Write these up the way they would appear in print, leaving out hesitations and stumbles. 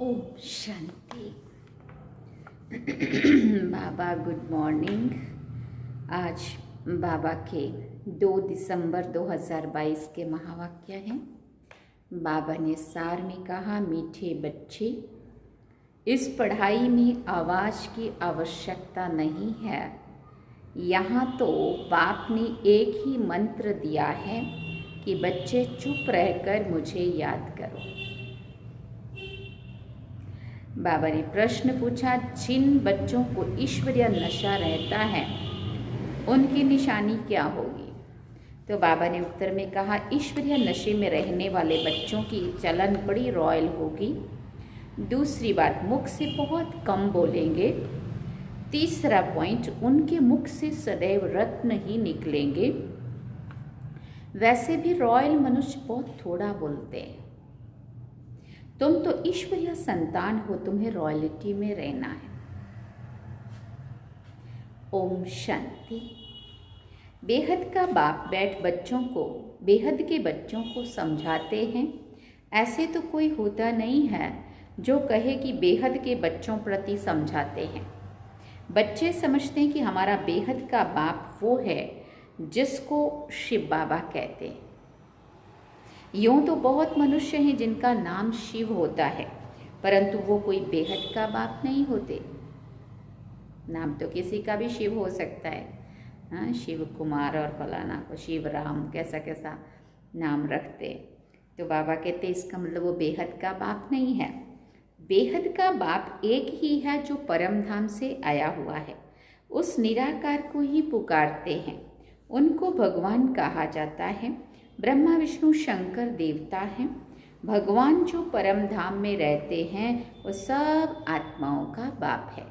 ओम शांति। बाबा good morning. आज बाबा के 2 दिसंबर 2022 के महावाक्य हैं। बाबा ने सार में कहा, मीठे बच्चे, इस पढ़ाई में आवाज़ की आवश्यकता नहीं है। यहाँ तो बाप ने एक ही मंत्र दिया है कि बच्चे चुप रहकर मुझे याद करो। बाबा ने प्रश्न पूछा, जिन बच्चों को ईश्वरीय नशा रहता है उनकी निशानी क्या होगी? तो बाबा ने उत्तर में कहा, ईश्वरीय नशे में रहने वाले बच्चों की चलन बड़ी रॉयल होगी। दूसरी बात, मुख से बहुत कम बोलेंगे। तीसरा पॉइंट, उनके मुख से सदैव रत्न ही निकलेंगे। वैसे भी रॉयल मनुष्य बहुत थोड़ा बोलते हैं। तुम तो ईश्वरीय संतान हो, तुम्हें रॉयल्टी में रहना है। ओम शांति। बेहद का बाप बेहद के बच्चों को समझाते हैं। ऐसे तो कोई होता नहीं है जो कहे कि बेहद के बच्चों प्रति समझाते हैं। बच्चे समझते हैं कि हमारा बेहद का बाप वो है जिसको शिव बाबा कहते हैं। यूँ तो बहुत मनुष्य हैं जिनका नाम शिव होता है, परंतु वो कोई बेहद का बाप नहीं होते। नाम तो किसी का भी शिव हो सकता है, हाँ, शिव कुमार और फलाना को शिव राम कैसा कैसा नाम रखते। तो बाबा कहते इसका मतलब वो बेहद का बाप नहीं है। बेहद का बाप एक ही है जो परम धाम से आया हुआ है। उस निराकार को ही पुकारते हैं। उनको भगवान कहा जाता है। ब्रह्मा विष्णु शंकर देवता हैं। भगवान जो परम धाम में रहते हैं वो सब आत्माओं का बाप है।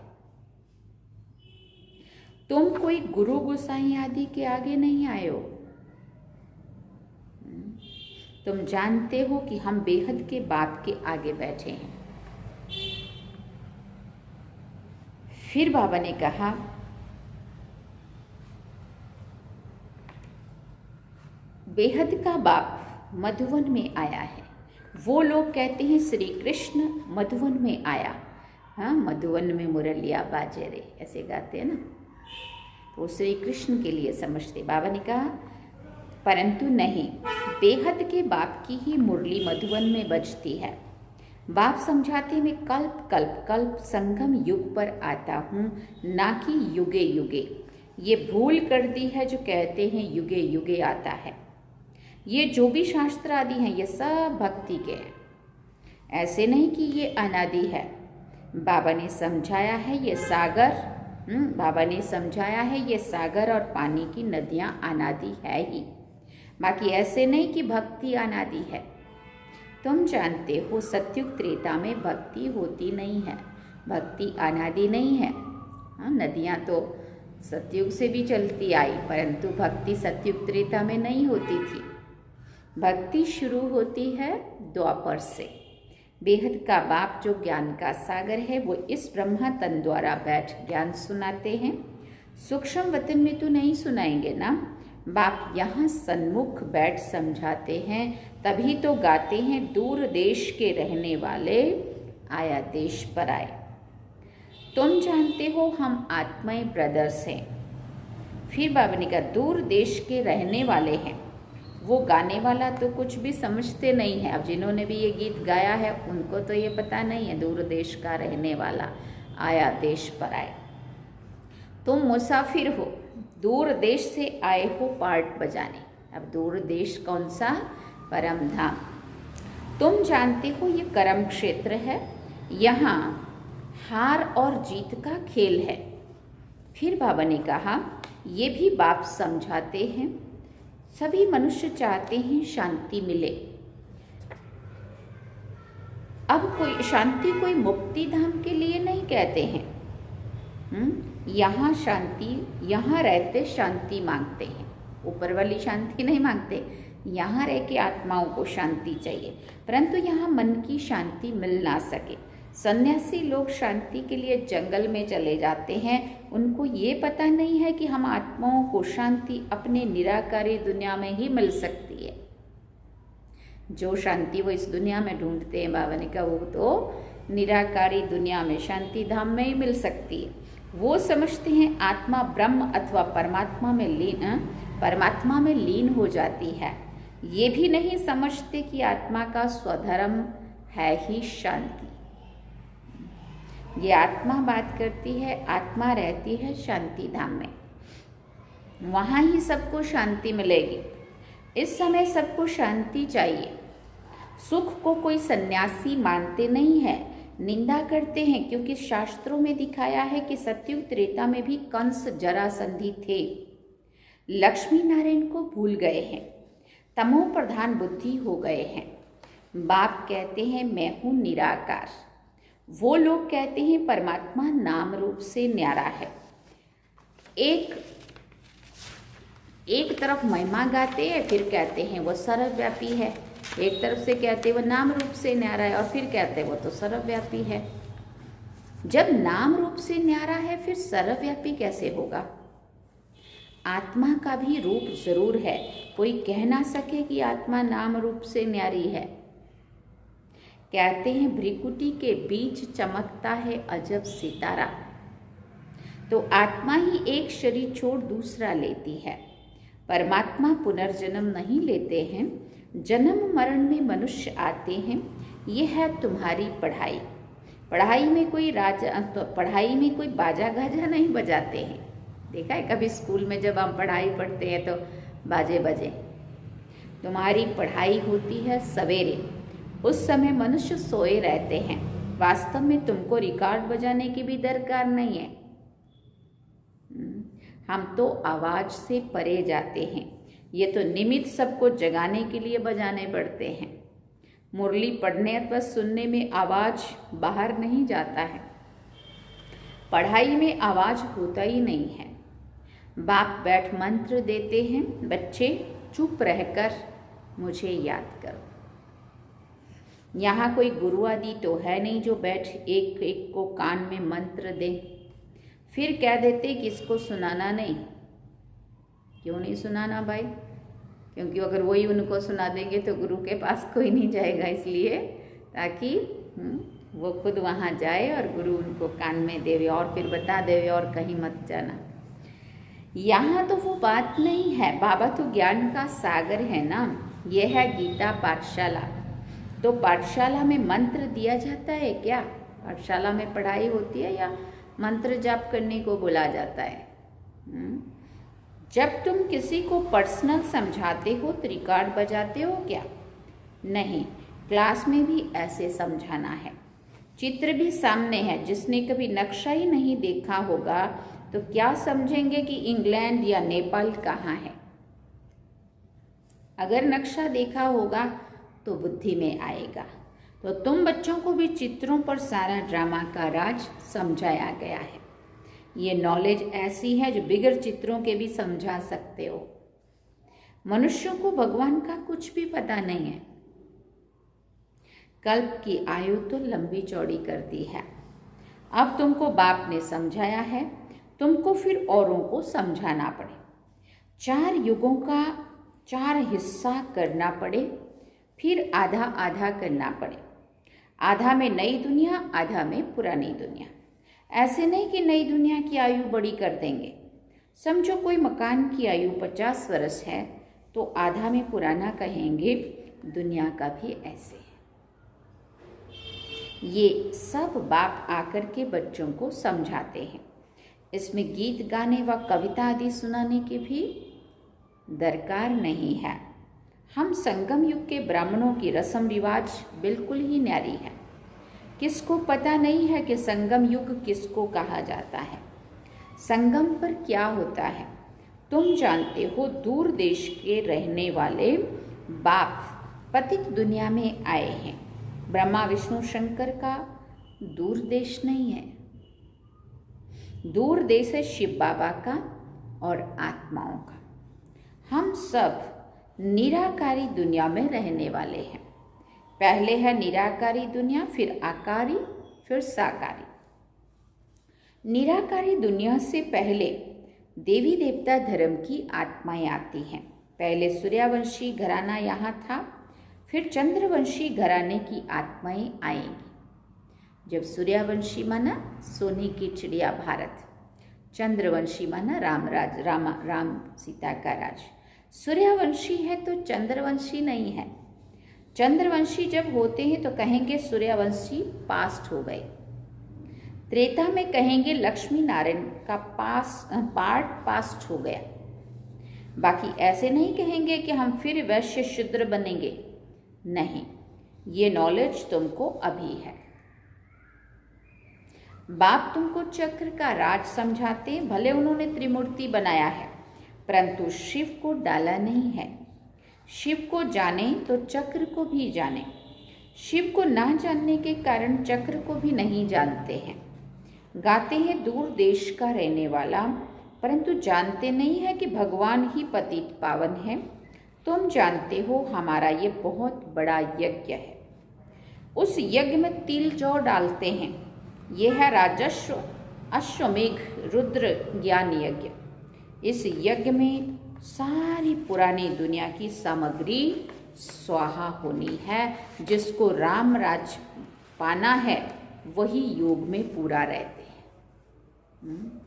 तुम कोई गुरु गोसाई आदि के आगे नहीं आए हो। तुम जानते हो कि हम बेहद के बाप के आगे बैठे हैं। फिर बाबा ने कहा, बेहद का बाप मधुवन में आया है। वो लोग कहते हैं श्री कृष्ण मधुवन में आया। हाँ, मधुवन में मुरलिया बाजे रे, ऐसे गाते हैं ना। वो श्री कृष्ण के लिए समझते। बाबा ने कहा, परंतु नहीं, बेहद के बाप की ही मुरली मधुवन में बजती है। बाप समझाते, मैं कल्प कल्प कल्प संगम युग पर आता हूँ, ना कि युगे युगे। ये भूल कर दी है जो कहते हैं युगे युगे आता है। ये जो भी शास्त्र आदि हैं ये सब भक्ति के हैं। ऐसे नहीं कि ये अनादि है। बाबा ने समझाया है ये सागर और पानी की नदियाँ अनादि है ही। बाकी ऐसे नहीं कि भक्ति अनादि है। तुम जानते हो सतयुग त्रेता में भक्ति होती नहीं है। भक्ति अनादि नहीं है। हाँ, नदियाँ तो सतयुग से भी चलती आई, परंतु भक्ति सतयुग त्रेता में नहीं होती थी। भक्ति शुरू होती है द्वापर से। बेहद का बाप जो ज्ञान का सागर है वो इस ब्रह्मा तन द्वारा बैठ ज्ञान सुनाते हैं। सूक्ष्म वतन में तो नहीं सुनाएंगे ना। बाप यहाँ सन्मुख बैठ समझाते हैं, तभी तो गाते हैं, दूर देश के रहने वाले आया देश पर आए। तुम जानते हो हम आत्माएं ब्रदर्स हैं। फिर बाबा ने कहा, दूर देश के रहने वाले हैं। वो गाने वाला तो कुछ भी समझते नहीं है। अब जिन्होंने भी ये गीत गाया है उनको तो ये पता नहीं है, दूर देश का रहने वाला आया देश पर आए। तुम मुसाफिर हो, दूर देश से आए हो पार्ट बजाने। अब दूर देश कौन सा? परम धाम। तुम जानते हो ये कर्म क्षेत्र है, यहाँ हार और जीत का खेल है। फिर बाबा ने कहा, ये भी बाप समझाते हैं, सभी मनुष्य चाहते हैं शांति मिले। अब कोई शांति कोई मुक्ति धाम के लिए नहीं कहते हैं। यहाँ शांति, यहाँ रहते शांति मांगते हैं, ऊपर वाली शांति नहीं मांगते। यहाँ रह के आत्माओं को शांति चाहिए, परंतु यहाँ मन की शांति मिल ना सके। सन्यासी लोग शांति के लिए जंगल में चले जाते हैं, उनको ये पता नहीं है कि हम आत्माओं को शांति अपने निराकारी दुनिया में ही मिल सकती है। जो शांति वो इस दुनिया में ढूंढते हैं, बाबा ने कहा, वो तो निराकारी दुनिया में शांति धाम में ही मिल सकती है। वो समझते हैं आत्मा ब्रह्म अथवा परमात्मा में लीन हो जाती है। ये भी नहीं समझते कि आत्मा का स्वधर्म है ही शांति। ये आत्मा बात करती है, आत्मा रहती है शांति धाम में, वहाँ ही सबको शांति मिलेगी। इस समय सबको शांति चाहिए। सुख को कोई सन्यासी मानते नहीं है, निंदा करते हैं, क्योंकि शास्त्रों में दिखाया है कि सत्युग त्रेता में भी कंस जरासंधि थे, लक्ष्मी नारायण को भूल गए हैं, तमो प्रधान बुद्धि हो गए हैं। बाप कहते हैं मैं हूँ निराकार, वो लोग कहते हैं परमात्मा नाम रूप से न्यारा है। एक तरफ महिमा गाते हैं, फिर कहते हैं वो सर्वव्यापी है। एक तरफ से कहते हैं वो नाम रूप से न्यारा है, और फिर कहते हैं वो तो सर्वव्यापी है। जब नाम रूप से न्यारा है, फिर सर्वव्यापी कैसे होगा? आत्मा का भी रूप जरूर है, कोई कह ना सके कि आत्मा नाम रूप से न्यारी है। कहते हैं भ्रिकुटी के बीच चमकता है अजब सितारा। तो आत्मा ही एक शरीर छोड़ दूसरा लेती है। परमात्मा पुनर्जन्म नहीं लेते हैं, जन्म मरण में मनुष्य आते हैं। यह है तुम्हारी पढ़ाई। पढ़ाई में कोई बाजा गाजा नहीं बजाते हैं। देखा है कभी स्कूल में जब हम पढ़ाई पढ़ते हैं तो बाजे बजे। तुम्हारी पढ़ाई होती है सवेरे, उस समय मनुष्य सोए रहते हैं। वास्तव में तुमको रिकॉर्ड बजाने की भी दरकार नहीं है। हम तो आवाज से परे जाते हैं। ये तो निमित्त सबको जगाने के लिए बजाने पड़ते हैं। मुरली पढ़ने अथवा सुनने में आवाज बाहर नहीं जाता है। पढ़ाई में आवाज होता ही नहीं है। बाप बैठ मंत्र देते हैं, बच्चे चुप रहकर मुझे याद करो। यहाँ कोई गुरु आदि तो है नहीं जो बैठ एक एक को कान में मंत्र दे, फिर कह देते कि इसको सुनाना नहीं। क्यों नहीं सुनाना भाई? क्योंकि अगर वही उनको सुना देंगे तो गुरु के पास कोई नहीं जाएगा, इसलिए ताकि वो खुद वहाँ जाए और गुरु उनको कान में देवे और फिर बता देवे और कहीं मत जाना। यहाँ तो वो बात नहीं है। बाबा तो ज्ञान का सागर है ना। यह है गीता पाठशाला। तो पाठशाला में मंत्र दिया जाता है क्या? पाठशाला में पढ़ाई होती है या मंत्र जाप करने को बोला जाता है? जब तुम किसी को पर्सनल समझाते हो तो रिकॉर्ड बजाते हो क्या? नहीं, क्लास में भी ऐसे समझाना है। चित्र भी सामने है। जिसने कभी नक्शा ही नहीं देखा होगा तो क्या समझेंगे कि इंग्लैंड या नेपाल कहाँ है? अगर नक्शा देखा होगा तो बुद्धि में आएगा। तो तुम बच्चों को भी चित्रों पर सारा ड्रामा का राज समझाया गया है। ये नॉलेज ऐसी है जो बिगर चित्रों के भी समझा सकते हो। मनुष्यों को भगवान का कुछ भी पता नहीं है। कल्प की आयु तो लंबी चौड़ी कर दी है। अब तुमको बाप ने समझाया है, तुमको फिर औरों को समझाना पड़े। 4 युगों का 4 हिस्सा करना पड़े, फिर आधा आधा करना पड़े। आधा में नई दुनिया, आधा में पुरानी दुनिया। ऐसे नहीं कि नई दुनिया की आयु बड़ी कर देंगे। समझो कोई मकान की आयु 50 वर्ष है तो आधा में पुराना कहेंगे। दुनिया का भी ऐसे है। ये सब बाप आकर के बच्चों को समझाते हैं। इसमें गीत गाने व कविता आदि सुनाने की भी दरकार नहीं है। हम संगम युग के ब्राह्मणों की रस्म रिवाज बिल्कुल ही न्यारी है। किसको पता नहीं है कि संगम युग किसको कहा जाता है, संगम पर क्या होता है। तुम जानते हो, दूर देश के रहने वाले बाप पतित दुनिया में आए हैं। ब्रह्मा विष्णु शंकर का दूर देश नहीं है, दूर देश है शिव बाबा का और आत्माओं का। हम सब निराकारी दुनिया में रहने वाले हैं। पहले है निराकारी दुनिया, फिर आकारी, फिर साकारी। निराकारी दुनिया से पहले देवी देवता धर्म की आत्माएं आती हैं। पहले सूर्यवंशी घराना यहाँ था, फिर चंद्रवंशी घराने की आत्माएं आएंगी। जब सूर्यवंशी माना सोने की चिड़िया भारत, चंद्रवंशी माना राम सीता का राज। सूर्यवंशी है तो चंद्रवंशी नहीं है। चंद्रवंशी जब होते हैं तो कहेंगे सूर्यवंशी पास्ट हो गए। त्रेता में कहेंगे लक्ष्मी नारायण का पार्ट पास्ट हो गया। बाकी ऐसे नहीं कहेंगे कि हम फिर वैश्य शूद्र बनेंगे, नहीं, ये नॉलेज तुमको अभी है। बाप तुमको चक्र का राज समझाते, भले उन्होंने त्रिमूर्ति बनाया है परंतु शिव को डाला नहीं है। शिव को जाने तो चक्र को भी जाने। शिव को ना जानने के कारण चक्र को भी नहीं जानते हैं। गाते हैं दूर देश का रहने वाला, परंतु जानते नहीं है कि भगवान ही पतित पावन है। तुम जानते हो हमारा ये बहुत बड़ा यज्ञ है। उस यज्ञ में तिल जौ डालते हैं। ये है राजस्व अश्वमेघ रुद्र ज्ञान यज्ञ। इस यज्ञ में सारी पुरानी दुनिया की सामग्री स्वाहा होनी है। जिसको राम राज पाना है वही योग में पूरा रहते हैं।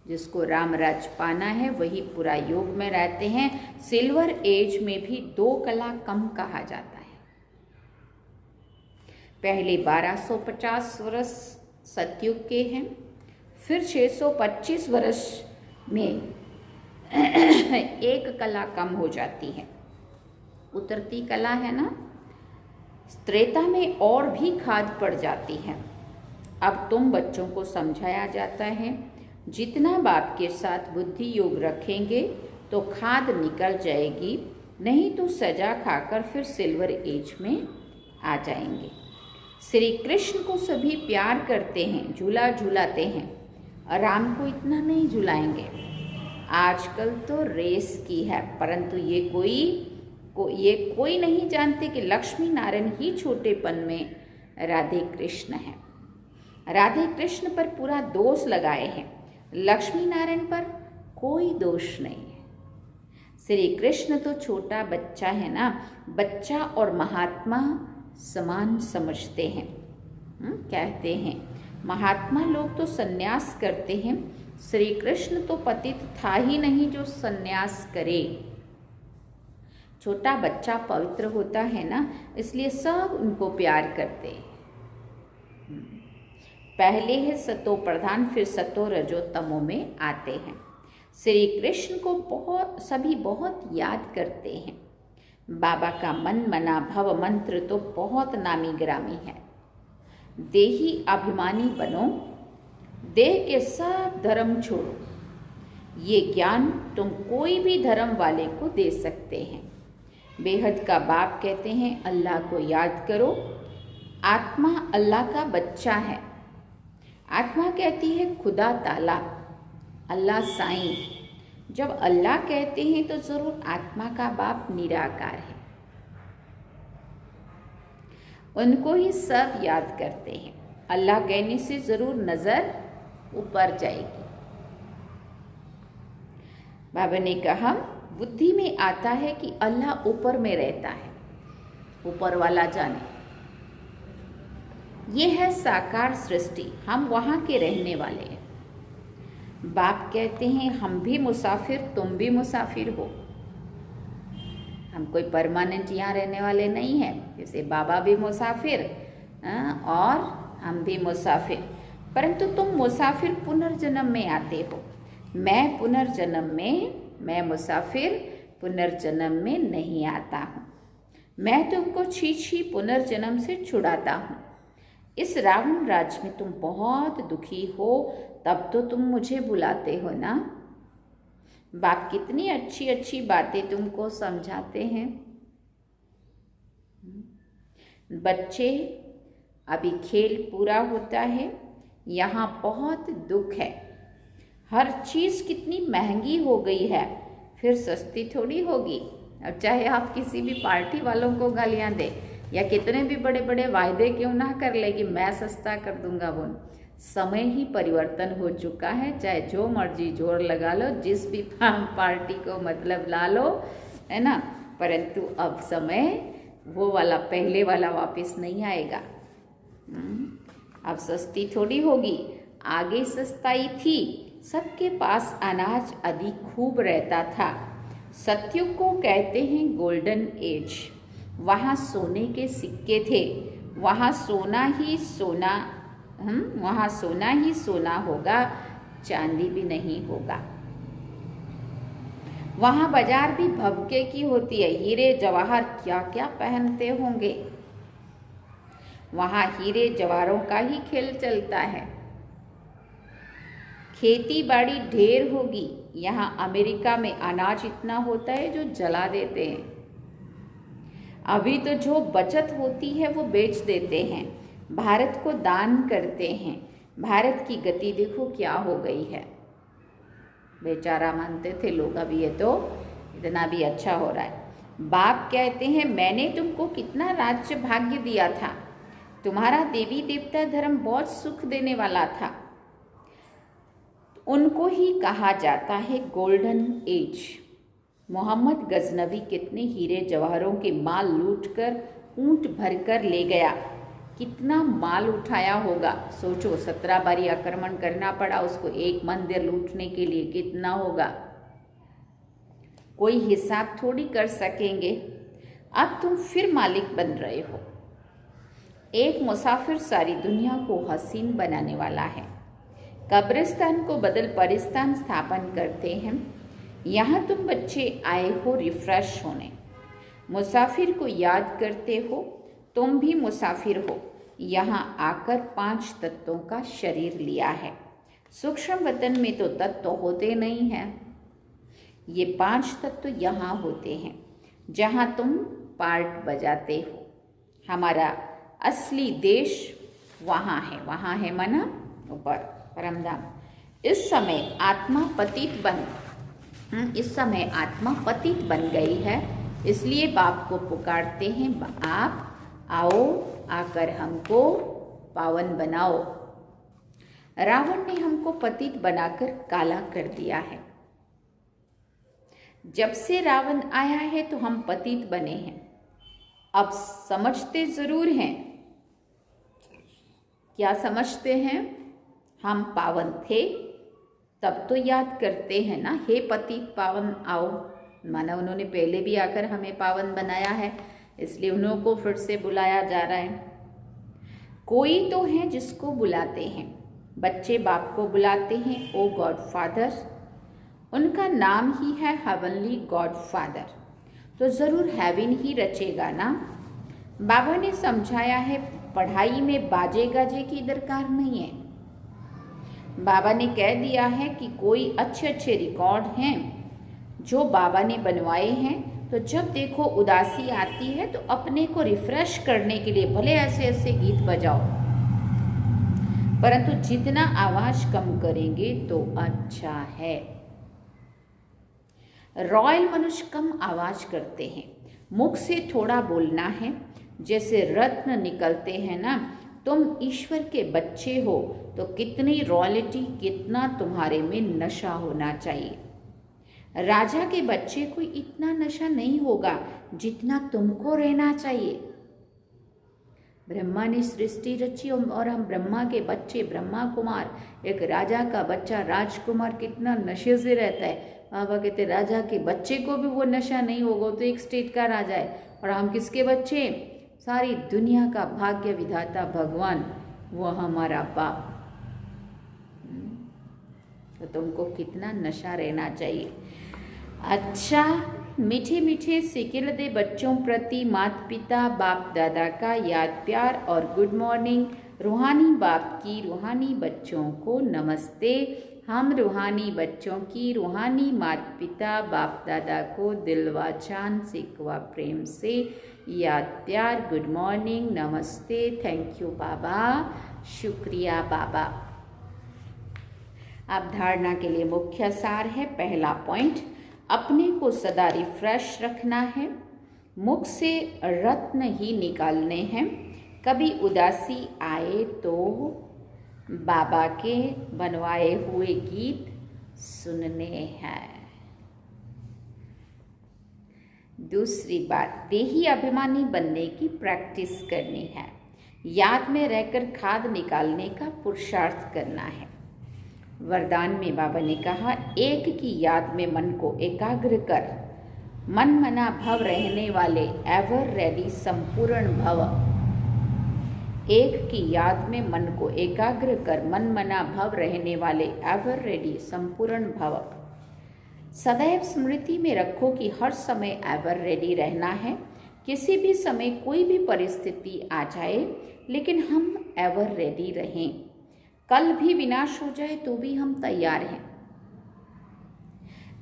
जिसको राम राज पाना है वही पूरा योग में रहते हैं। सिल्वर एज में भी 2 कला कम कहा जाता है। पहले 1250 वर्ष सतयुग के हैं, फिर 625 वर्ष में 1 कला कम हो जाती है। उतरती कला है ना, त्रेता में और भी खाद पड़ जाती है। अब तुम बच्चों को समझाया जाता है, जितना बाप के साथ बुद्धि योग रखेंगे तो खाद निकल जाएगी, नहीं तो सजा खाकर फिर सिल्वर एज में आ जाएंगे। श्री कृष्ण को सभी प्यार करते हैं, झूला झूलाते हैं। राम को इतना नहीं झुलाएंगे। आजकल तो रेस की है, परंतु ये कोई नहीं जानते कि लक्ष्मी नारायण ही छोटेपन में राधे कृष्ण हैं। राधे कृष्ण पर पूरा दोष लगाए हैं, लक्ष्मी नारायण पर कोई दोष नहीं है। श्री कृष्ण तो छोटा बच्चा है ना, बच्चा और महात्मा समान समझते हैं। कहते हैं महात्मा लोग तो सन्यास करते हैं, श्री कृष्ण तो पतित था ही नहीं जो सन्यास करे। छोटा बच्चा पवित्र होता है ना, इसलिए सब उनको प्यार करते हैं। पहले है सतो प्रधान, फिर सतो रजो तमो में आते हैं। श्री कृष्ण को सभी बहुत याद करते हैं। बाबा का मन मना भव मंत्र तो बहुत नामी ग्रामी है। देही अभिमानी बनो, देह के सब धर्म छोड़ो। ये ज्ञान तुम कोई भी धर्म वाले को दे सकते हैं। बेहद का बाप कहते हैं अल्लाह को याद करो। आत्मा अल्लाह का बच्चा है। आत्मा कहती है खुदा ताला, अल्लाह साईं। जब अल्लाह कहते हैं तो जरूर आत्मा का बाप निराकार है, उनको ही सब याद करते हैं। अल्लाह कहने से जरूर नजर ऊपर जाएगी। बाबा ने कहा बुद्धि में आता है कि अल्लाह ऊपर में रहता है, ऊपर वाला जाने। ये है साकार सृष्टि, हम वहाँ के रहने वाले हैं। बाप कहते हैं हम भी मुसाफिर, तुम भी मुसाफिर हो। हम कोई परमानेंट यहाँ रहने वाले नहीं हैं। जैसे बाबा भी मुसाफिर और हम भी मुसाफिर। परंतु तुम मुसाफिर पुनर्जन्म में आते हो। मैं मुसाफिर पुनर्जन्म में नहीं आता हूँ। मैं तुमको छी पुनर्जन्म से छुड़ाता हूँ। इस रावण राज्य में तुम बहुत दुखी हो, तब तो तुम मुझे बुलाते हो ना। बाप कितनी अच्छी अच्छी बातें तुमको समझाते हैं। बच्चे, अभी खेल पूरा होता है, यहाँ बहुत दुख है। हर चीज़ कितनी महंगी हो गई है, फिर सस्ती थोड़ी होगी। अब चाहे आप किसी भी पार्टी वालों को गालियाँ दें या कितने भी बड़े बड़े वायदे क्यों ना कर ले कि मैं सस्ता कर दूंगा, वो समय ही परिवर्तन हो चुका है। चाहे जो मर्जी जोर लगा लो, जिस भी पार्टी को मतलब ला लो, है ना, परंतु अब समय वो वाला पहले वाला वापस नहीं आएगा। अब सस्ती थोड़ी होगी। आगे सस्ताई थी, सबके पास अनाज अधिक खूब रहता था। सतयुग को कहते हैं गोल्डन एज। वहाँ सोने के सिक्के थे, वहाँ सोना ही सोना होगा, चांदी भी नहीं होगा। वहाँ बाजार भी भभके की होती है, हीरे जवाहर क्या क्या पहनते होंगे। वहाँ हीरे जवाहरों का ही खेल चलता है। खेती बाड़ी ढेर होगी। यहाँ अमेरिका में अनाज इतना होता है जो जला देते हैं। अभी तो जो बचत होती है वो बेच देते हैं, भारत को दान करते हैं। भारत की गति देखो क्या हो गई है। बेचारा मानते थे लोग, अभी ये तो इतना भी अच्छा हो रहा है। बाप कहते हैं मैंने तुमको कितना राज्य भाग्य दिया था। तुम्हारा देवी देवता धर्म बहुत सुख देने वाला था। उनको ही कहा जाता है गोल्डन एज। मोहम्मद गजनवी कितने हीरे जवाहरों के माल लूटकर ऊंट भरकर ले गया। कितना माल उठाया होगा, सोचो। 17 बारी आक्रमण करना पड़ा उसको एक मंदिर लूटने के लिए, कितना होगा कोई हिसाब थोड़ी कर सकेंगे। अब तुम फिर मालिक बन रहे हो। एक मुसाफिर सारी दुनिया को हसीन बनाने वाला है। कब्रिस्तान को बदल परिस्तान स्थापन करते हैं। यहाँ तुम बच्चे आए हो रिफ्रेश होने, मुसाफिर को याद करते हो। तुम भी मुसाफिर हो, यहाँ आकर 5 तत्वों का शरीर लिया है। सूक्ष्म वतन में तो तत्व होते नहीं हैं, ये 5 तत्व यहाँ होते हैं जहाँ तुम पार्ट बजाते हो। हमारा असली देश वहाँ है मना ऊपर परमधाम। इस समय आत्मा पतित बन गई है, इसलिए बाप को पुकारते हैं, आप आओ, आकर हमको पावन बनाओ। रावण ने हमको पतित बनाकर काला कर दिया है। जब से रावण आया है तो हम पतित बने हैं। अब समझते जरूर हैं। क्या समझते हैं? हम पावन थे तब तो याद करते हैं ना, हे पतित पावन आओ। माना उन्होंने पहले भी आकर हमें पावन बनाया है, इसलिए उन्हों को फिर से बुलाया जा रहा है। कोई तो है जिसको बुलाते हैं। बच्चे बाप को बुलाते हैं, ओ गॉड फादर। उनका नाम ही है हेवनली गॉड फादर, तो ज़रूर हेवन ही रचेगा ना। बाबा ने समझाया है, पढ़ाई में बाजे गाजे की दरकार नहीं है। बाबा ने कह दिया है कि कोई अच्छे अच्छे रिकॉर्ड हैं जो बाबा ने बनवाए हैं, तो जब देखो उदासी आती है तो अपने को रिफ्रेश करने के लिए भले ऐसे ऐसे गीत बजाओ, परंतु जितना आवाज कम करेंगे तो अच्छा है। रॉयल मनुष्य कम आवाज करते हैं, मुख से थोड़ा बोलना है, जैसे रत्न निकलते हैं ना। तुम ईश्वर के बच्चे हो तो कितनी रॉयल्टी, कितना तुम्हारे में नशा होना चाहिए। राजा के बच्चे को इतना नशा नहीं होगा जितना तुमको रहना चाहिए। ब्रह्मा ने सृष्टि रची और हम ब्रह्मा के बच्चे, ब्रह्मा कुमार। एक राजा का बच्चा राजकुमार कितना नशे से रहता है। बाबा कहते राजा के बच्चे को भी वो नशा नहीं होगा तो एक स्टेट का राजा है। और हम किसके बच्चे? सारी दुनिया का भाग्य विधाता भगवान, वो हमारा बाप। तो तुमको कितना नशा रहना चाहिए। अच्छा, मीठे मीठे सिकिल दे बच्चों प्रति माता पिता बाप दादा का याद प्यार और गुड मॉर्निंग। रूहानी बाप की रूहानी बच्चों को नमस्ते। हम रूहानी बच्चों की रूहानी माता पिता बाप दादा को दिल व जान सिकवा प्रेम से याद प्यार गुड मॉर्निंग नमस्ते। थैंक यू बाबा, शुक्रिया बाबा। अब धारणा के लिए मुख्य सार है। पहला पॉइंट, अपने को सदा रिफ्रेश रखना है। मुख से रत्न ही निकालने हैं। कभी उदासी आए तो बाबा के बनवाए हुए गीत सुनने हैं। दूसरी बात, देही अभिमानी बनने की प्रैक्टिस करनी है। याद में रहकर खाद निकालने का पुरुषार्थ करना है। वरदान में बाबा ने कहा, एक की याद में मन को एकाग्र कर, मन मना भव रहने वाले एवर रेडी संपूर्ण भव। एक की याद में मन को एकाग्र कर, मन मना भव रहने वाले एवर रेडी संपूर्ण भव। सदैव स्मृति में रखो कि हर समय एवर रेडी रहना है। किसी भी समय कोई भी परिस्थिति आ जाए, लेकिन हम एवर रेडी रहें। कल भी विनाश हो जाए तो भी हम तैयार हैं।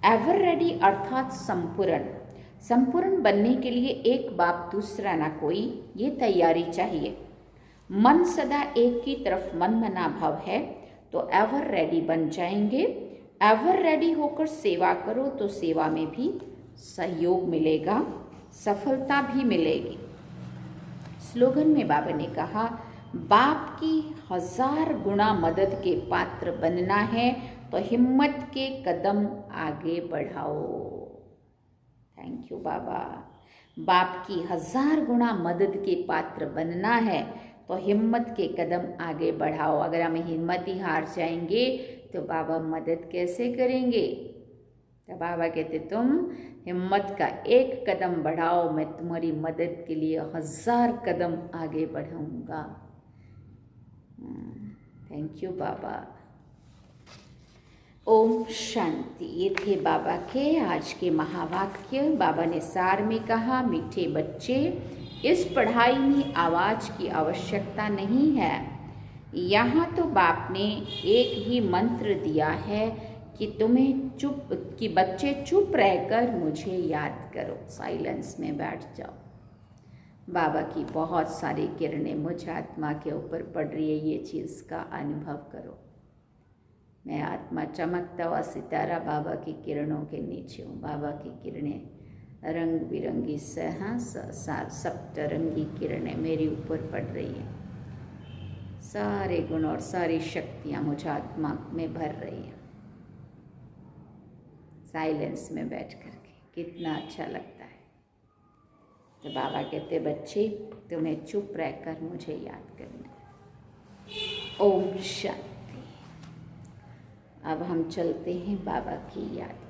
एवर रेडी अर्थात संपूर्ण। संपूर्ण बनने के लिए एक बाप दूसरा ना कोई, ये तैयारी चाहिए। मन सदा एक की तरफ मन मना भाव है तो एवर रेडी बन जाएंगे। एवर रेडी होकर सेवा करो तो सेवा में भी सहयोग मिलेगा, सफलता भी मिलेगी। स्लोगन में बाबा ने कहा, बाप की 1000 गुना मदद के पात्र बनना है तो हिम्मत के कदम आगे बढ़ाओ। थैंक यू बाबा। बाप की 1000 गुना मदद के पात्र बनना है तो हिम्मत के कदम आगे बढ़ाओ। अगर हम हिम्मत ही हार जाएंगे तो बाबा मदद कैसे करेंगे। तो बाबा कहते, तुम हिम्मत का एक कदम बढ़ाओ, मैं तुम्हारी मदद के लिए 1000 कदम आगे बढ़ाऊंगा। थैंक यू बाबा। ओम शांति। ये थे बाबा के आज के महावाक्य। बाबा ने सार में कहा, मीठे बच्चे, इस पढ़ाई में आवाज़ की आवश्यकता नहीं है। यहाँ तो बाप ने एक ही मंत्र दिया है कि कि बच्चे चुप रहकर मुझे याद करो, साइलेंस में बैठ जाओ। बाबा की बहुत सारी किरणें मुझ आत्मा के ऊपर पड़ रही है, ये चीज़ का अनुभव करो। मैं आत्मा चमकता हुआ सितारा बाबा की किरणों के नीचे हूँ। बाबा की किरणें रंग बिरंगी सप्तरंगी किरणें मेरे ऊपर पड़ रही हैं। सारे गुण और सारी शक्तियाँ मुझ आत्मा में भर रही हैं। साइलेंस में बैठ करके कितना अच्छा लगता है। तो बाबा कहते, बच्चे तुम्हें चुप रहकर मुझे याद करना है। ओम शांति। अब हम चलते हैं बाबा की याद।